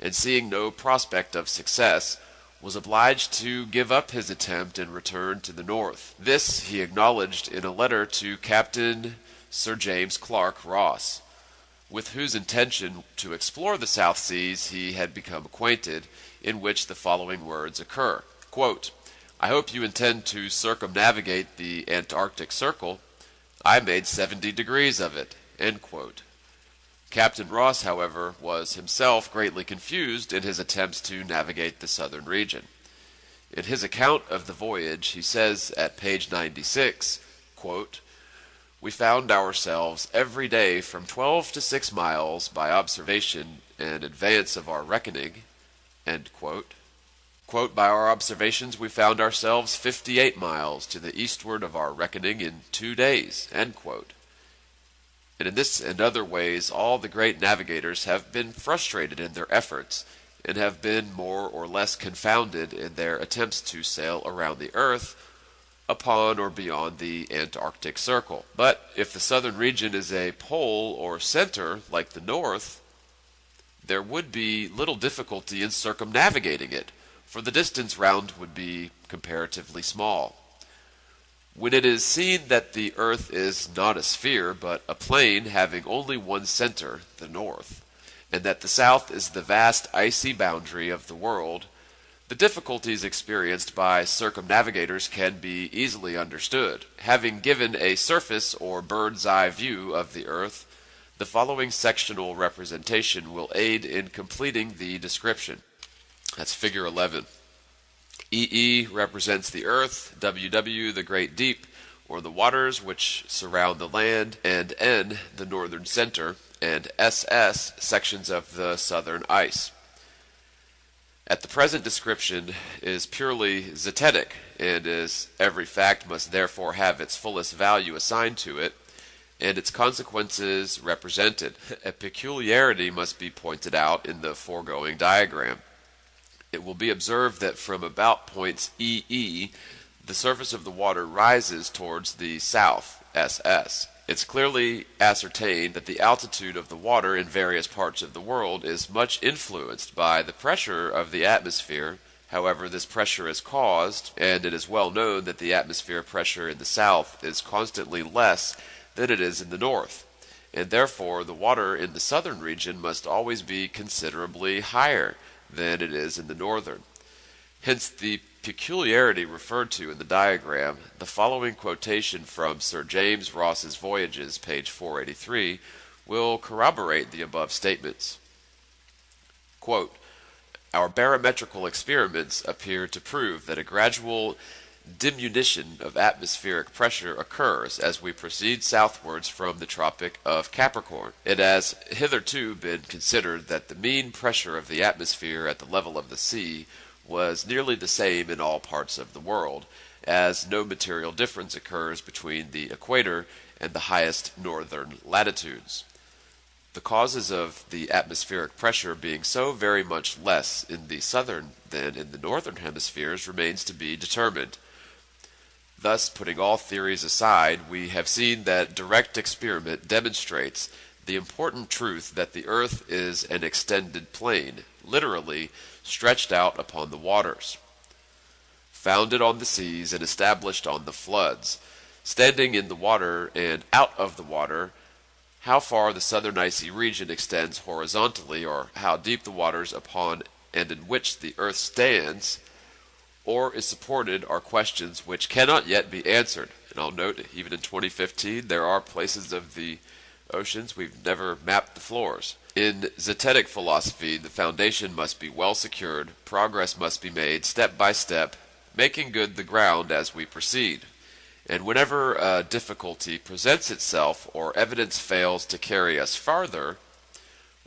and seeing no prospect of success, was obliged to give up his attempt and return to the north. This he acknowledged in a letter to Captain Sir James Clark Ross, with whose intention to explore the South Seas he had become acquainted, in which the following words occur. Quote, "I hope you intend to circumnavigate the Antarctic Circle. I made 70 degrees of it." End quote. Captain Ross, however, was himself greatly confused in his attempts to navigate the southern region. In his account of the voyage, he says at page 96, quote, "We found ourselves every day from 12 to 6 miles by observation and advance of our reckoning." End quote. Quote, "By our observations we found ourselves 58 miles to the eastward of our reckoning in 2 days." End quote. And in this and other ways all the great navigators have been frustrated in their efforts, and have been more or less confounded in their attempts to sail around the earth, upon or beyond the Antarctic Circle. But if the southern region is a pole or center like the north, there would be little difficulty in circumnavigating it, for the distance round would be comparatively small. When it is seen that the earth is not a sphere, but a plane having only one center, the north, and that the south is the vast icy boundary of the world, the difficulties experienced by circumnavigators can be easily understood. Having given a surface or bird's eye view of the earth, the following sectional representation will aid in completing the description. That's figure 11. EE represents the earth, WW the great deep, or the waters which surround the land, and N the northern center, and SS sections of the southern ice. At the present description is purely zetetic, and as every fact must therefore have its fullest value assigned to it, and its consequences represented, a peculiarity must be pointed out in the foregoing diagram. It will be observed that from about points EE, the surface of the water rises towards the south, SS. It's clearly ascertained that the altitude of the water in various parts of the world is much influenced by the pressure of the atmosphere. However, this pressure is caused, and it is well known that the atmosphere pressure in the south is constantly less than it is in the north, and therefore the water in the southern region must always be considerably higher than it is in the northern. Hence the peculiarity referred to in the diagram. The following quotation from Sir James Ross's Voyages, page 483, will corroborate the above statements. Quote, "Our barometrical experiments appear to prove that a gradual diminution of atmospheric pressure occurs as we proceed southwards from the Tropic of Capricorn. It has hitherto been considered that the mean pressure of the atmosphere at the level of the sea was nearly the same in all parts of the world, as no material difference occurs between the equator and the highest northern latitudes. The causes of the atmospheric pressure being so very much less in the southern than in the northern hemispheres remains to be determined. Thus, putting all theories aside, we have seen that direct experiment demonstrates the important truth that the earth is an extended plain, literally stretched out upon the waters, founded on the seas and established on the floods, standing in the water and out of the water. How far the southern icy region extends horizontally, or how deep the waters upon and in which the earth stands or is supported, are questions which cannot yet be answered. And I'll note, even in 2015, there are places of the oceans we've never mapped the floors. In zetetic philosophy, the foundation must be well secured, progress must be made step by step, making good the ground as we proceed. And whenever a difficulty presents itself or evidence fails to carry us farther,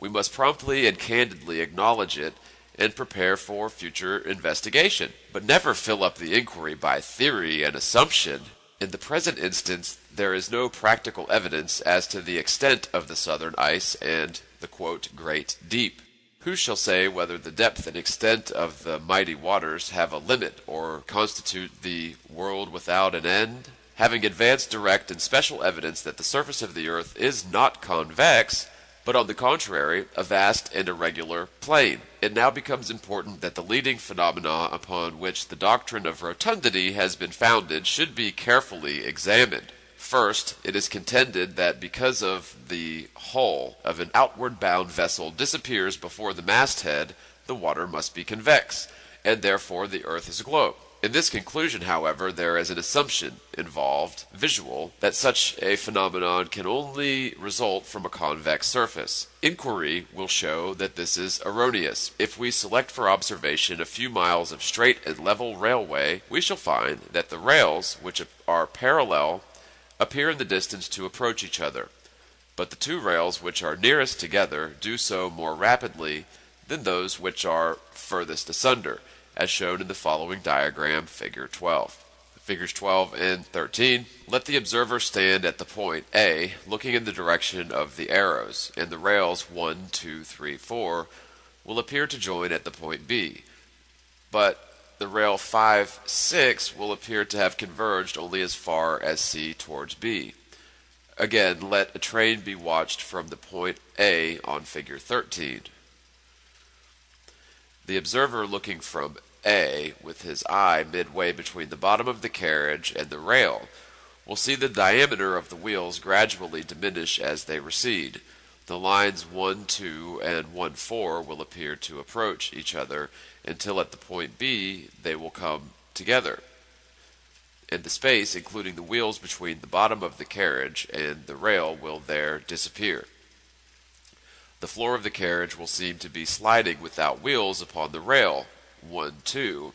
we must promptly and candidly acknowledge it and prepare for future investigation, but never fill up the inquiry by theory and assumption. In the present instance, there is no practical evidence as to the extent of the southern ice and the, quote, great deep. Who shall say whether the depth and extent of the mighty waters have a limit, or constitute the world without an end? Having advanced direct and special evidence that the surface of the earth is not convex, but on the contrary, a vast and irregular plane. It now becomes important that the leading phenomena upon which the doctrine of rotundity has been founded should be carefully examined. First, it is contended that because of the hull of an outward-bound vessel disappears before the masthead, the water must be convex, and therefore the Earth is a globe. In this conclusion, however, there is an assumption involved, visual, that such a phenomenon can only result from a convex surface. Inquiry will show that this is erroneous. If we select for observation a few miles of straight and level railway, we shall find that the rails, which are parallel, appear in the distance to approach each other, but the two rails which are nearest together do so more rapidly than those which are furthest asunder, as shown in the following diagram, figure 12. Figures 12 and 13. Let the observer stand at the point A, looking in the direction of the arrows, and the rails 1, 2, 3, 4 will appear to join at the point B, but the rail 5, 6 will appear to have converged only as far as C towards B. Again, let a train be watched from the point A on figure 13. The observer looking from A with his eye midway between the bottom of the carriage and the rail will see the diameter of the wheels gradually diminish as they recede. The lines 1, 2, and 1, 4 will appear to approach each other until at the point B they will come together, and the space, including the wheels between the bottom of the carriage and the rail, will there disappear. The floor of the carriage will seem to be sliding without wheels upon the rail 1, 2,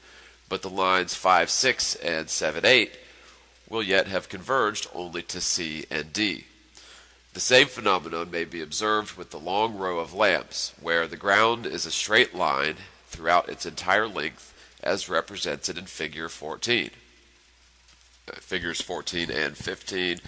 but the lines 5, 6, and 7, 8 will yet have converged only to C and D. The same phenomenon may be observed with the long row of lamps, where the ground is a straight line throughout its entire length, as represented in figure 14. Figures 14 and 15.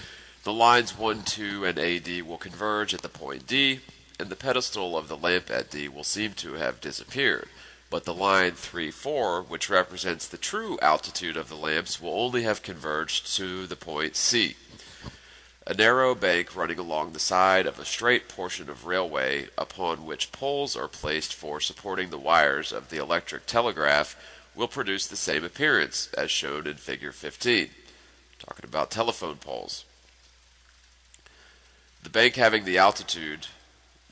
The lines 1, 2, and AD will converge at the point D, and the pedestal of the lamp at D will seem to have disappeared, but the line 3, 4, which represents the true altitude of the lamps, will only have converged to the point C. A narrow bank running along the side of a straight portion of railway, upon which poles are placed for supporting the wires of the electric telegraph, will produce the same appearance, as shown in figure 15. Talking about telephone poles. The bank having the altitude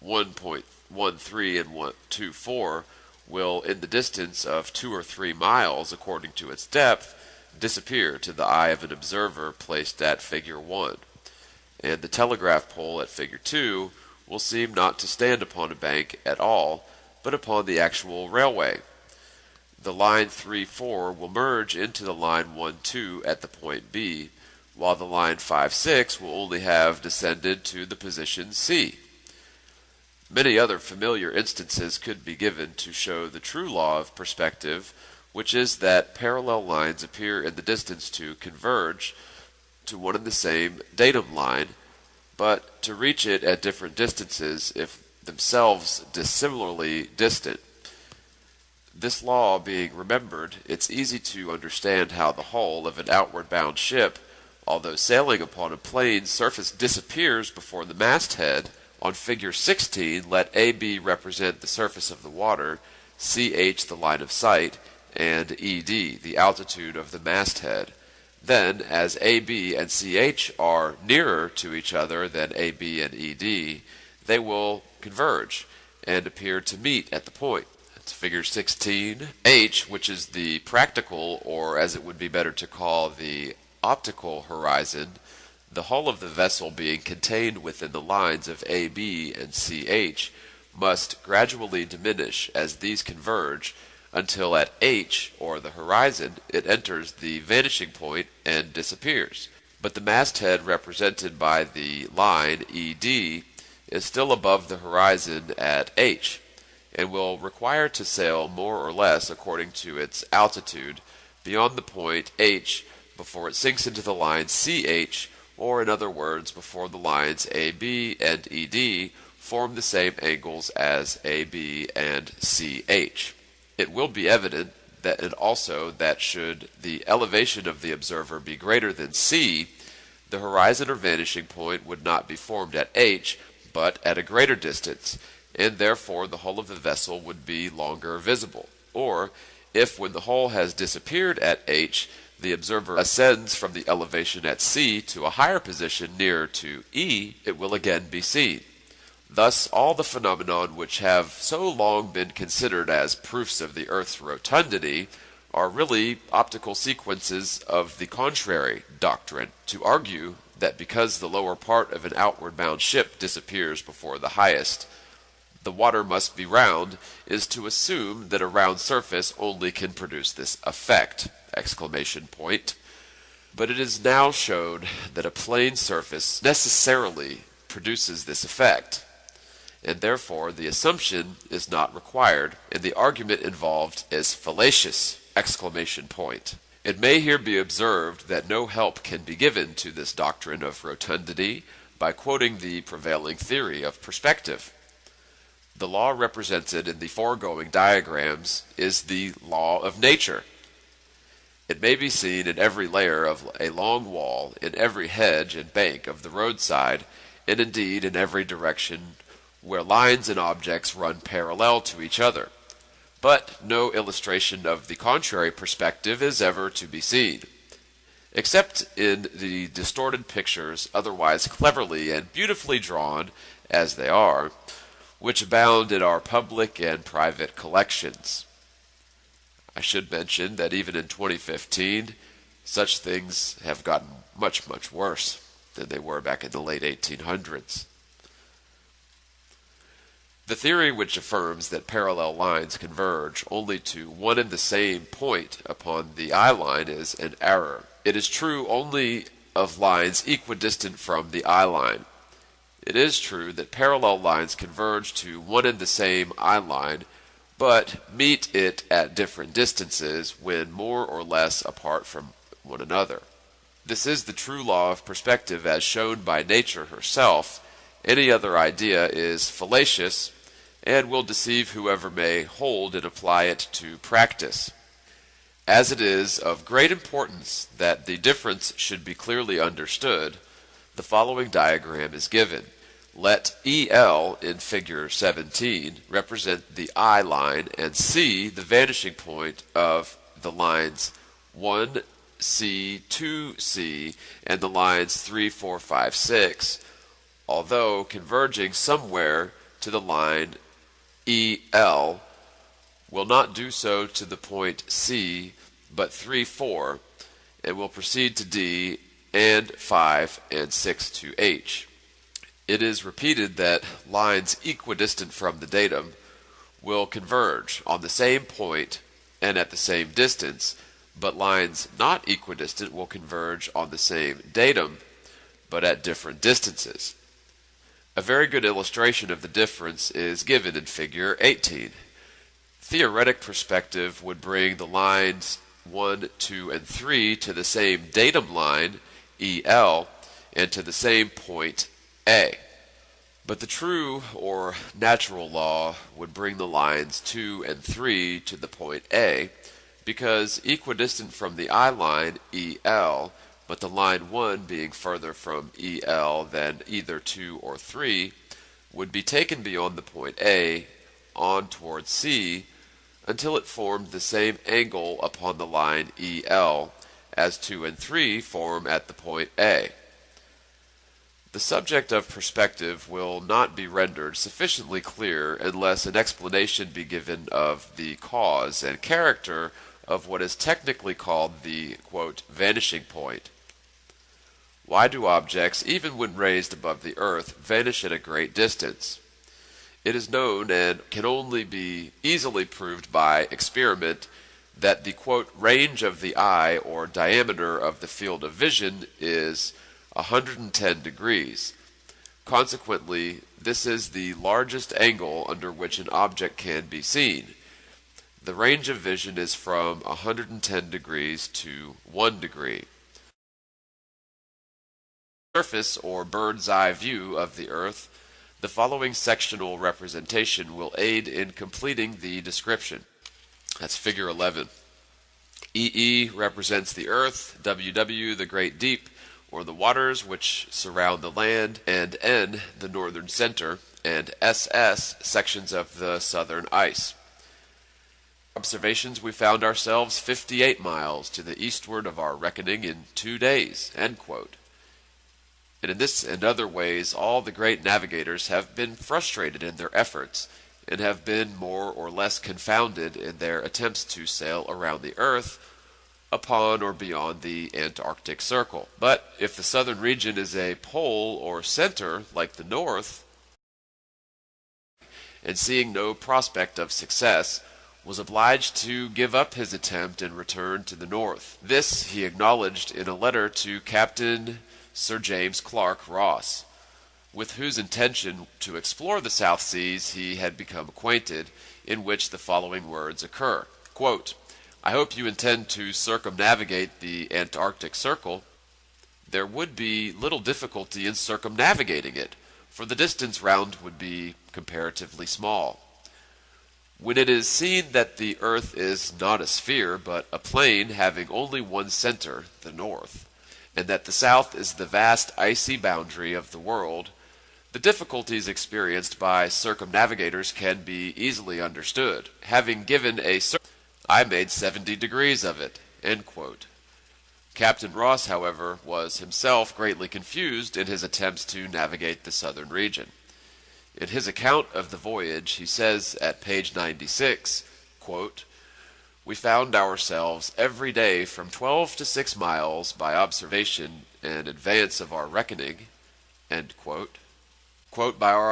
1.13 and 1.24 will, in the distance of 2 or 3 miles according to its depth, disappear to the eye of an observer placed at figure 1, and the telegraph pole at figure 2 will seem not to stand upon a bank at all, but upon the actual railway. The line 3, 4 will merge into the line 1, 2 at the point B, while the line 5, 6 will only have descended to the position C. Many other familiar instances could be given to show the true law of perspective, which is that parallel lines appear in the distance to converge to one and the same datum line, but to reach it at different distances if themselves dissimilarly distant. This law being remembered, it's easy to understand how the hull of an outward-bound ship, although sailing upon a plane surface, disappears before the masthead. On figure 16, let AB represent the surface of the water, CH the line of sight, and ED the altitude of the masthead. Then, as AB and CH are nearer to each other than AB and ED, they will converge and appear to meet at the point. That's figure 16. H, which is the practical, or as it would be better to call the optical horizon, the hull of the vessel being contained within the lines of AB and CH, must gradually diminish as these converge until at H, or the horizon, it enters the vanishing point and disappears. But the masthead represented by the line ED is still above the horizon at H, and will require to sail more or less according to its altitude beyond the point H before it sinks into the line CH, or in other words, before the lines AB and ED form the same angles as AB and CH. It will be evident that that should the elevation of the observer be greater than C, the horizon or vanishing point would not be formed at H, but at a greater distance, and therefore the hull of the vessel would be longer visible. Or, if when the hull has disappeared at H, the observer ascends from the elevation at C to a higher position nearer to E, it will again be seen. Thus, all the phenomena which have so long been considered as proofs of the Earth's rotundity are really optical sequences of the contrary doctrine. To argue that because the lower part of an outward-bound ship disappears before the highest, the water must be round, is to assume that a round surface only can produce this effect! But it is now showed that a plane surface necessarily produces this effect, and therefore the assumption is not required, and the argument involved is fallacious! It may here be observed that no help can be given to this doctrine of rotundity by quoting the prevailing theory of perspective. The law represented in the foregoing diagrams is the law of nature. It may be seen in every layer of a long wall, in every hedge and bank of the roadside, and indeed in every direction where lines and objects run parallel to each other. But no illustration of the contrary perspective is ever to be seen, except in the distorted pictures, otherwise cleverly and beautifully drawn as they are, which abound in our public and private collections. I should mention that even in 2015, such things have gotten much, much worse than they were back in the late 1800s. The theory which affirms that parallel lines converge only to one and the same point upon the eye line is an error. It is true only of lines equidistant from the eye line. It is true that parallel lines converge to one and the same eye line, but meet it at different distances when more or less apart from one another. This is the true law of perspective as shown by nature herself. Any other idea is fallacious and will deceive whoever may hold and apply it to practice. As it is of great importance that the difference should be clearly understood, the following diagram is given. Let EL in figure 17 represent the eye line and C the vanishing point of the lines 1C, 2C, and the lines 3, 4, 5, 6, although converging somewhere to the line EL, will not do so to the point C, but 3, 4, and will proceed to D, and 5 and 6 to H. It is repeated that lines equidistant from the datum will converge on the same point and at the same distance, but lines not equidistant will converge on the same datum, but at different distances. A very good illustration of the difference is given in figure 18. Theoretic perspective would bring the lines 1, 2, and 3 to the same datum line, EL, and to the same point, A. But the true or natural law would bring the lines 2 and 3 to the point A, because equidistant from the eye line, EL, but the line 1 being further from EL than either 2 or 3, would be taken beyond the point A on towards C until it formed the same angle upon the line EL as 2 and 3 form at the point A. The subject of perspective will not be rendered sufficiently clear unless an explanation be given of the cause and character of what is technically called the, quote, vanishing point. Why do objects, even when raised above the earth, vanish at a great distance? It is known and can only be easily proved by experiment that the, quote, range of the eye or diameter of the field of vision is 110 degrees. Consequently, this is the largest angle under which an object can be seen. The range of vision is from 110 degrees to 1 degree. Surface or bird's eye view of the Earth, the following sectional representation will aid in completing the description. That's figure 11. EE represents the Earth, WW the great deep, or the waters which surround the land, and N, the northern center, and SS, sections of the southern ice. Observations, we found ourselves 58 miles to the eastward of our reckoning in 2 days." End quote. And in this and other ways, all the great navigators have been frustrated in their efforts, and have been more or less confounded in their attempts to sail around the earth, upon or beyond the Antarctic Circle. But if the southern region is a pole or center like the north, and seeing no prospect of success, was obliged to give up his attempt and return to the north. This he acknowledged in a letter to Captain Sir James Clark Ross, with whose intention to explore the South Seas he had become acquainted, in which the following words occur. Quote, "I hope you intend to circumnavigate the Antarctic Circle. There would be little difficulty in circumnavigating it, for the distance round would be comparatively small. When it is seen that the earth is not a sphere, but a plane having only one center, the north, and that the south is the vast icy boundary of the world, the difficulties experienced by circumnavigators can be easily understood. Having given I made 70 degrees of it." End quote. Captain Ross, however, was himself greatly confused in his attempts to navigate the southern region. In his account of the voyage, he says at page 96, quote, "We found ourselves every day from 12 to 6 miles by observation in advance of our reckoning." End quote. Quote, "By our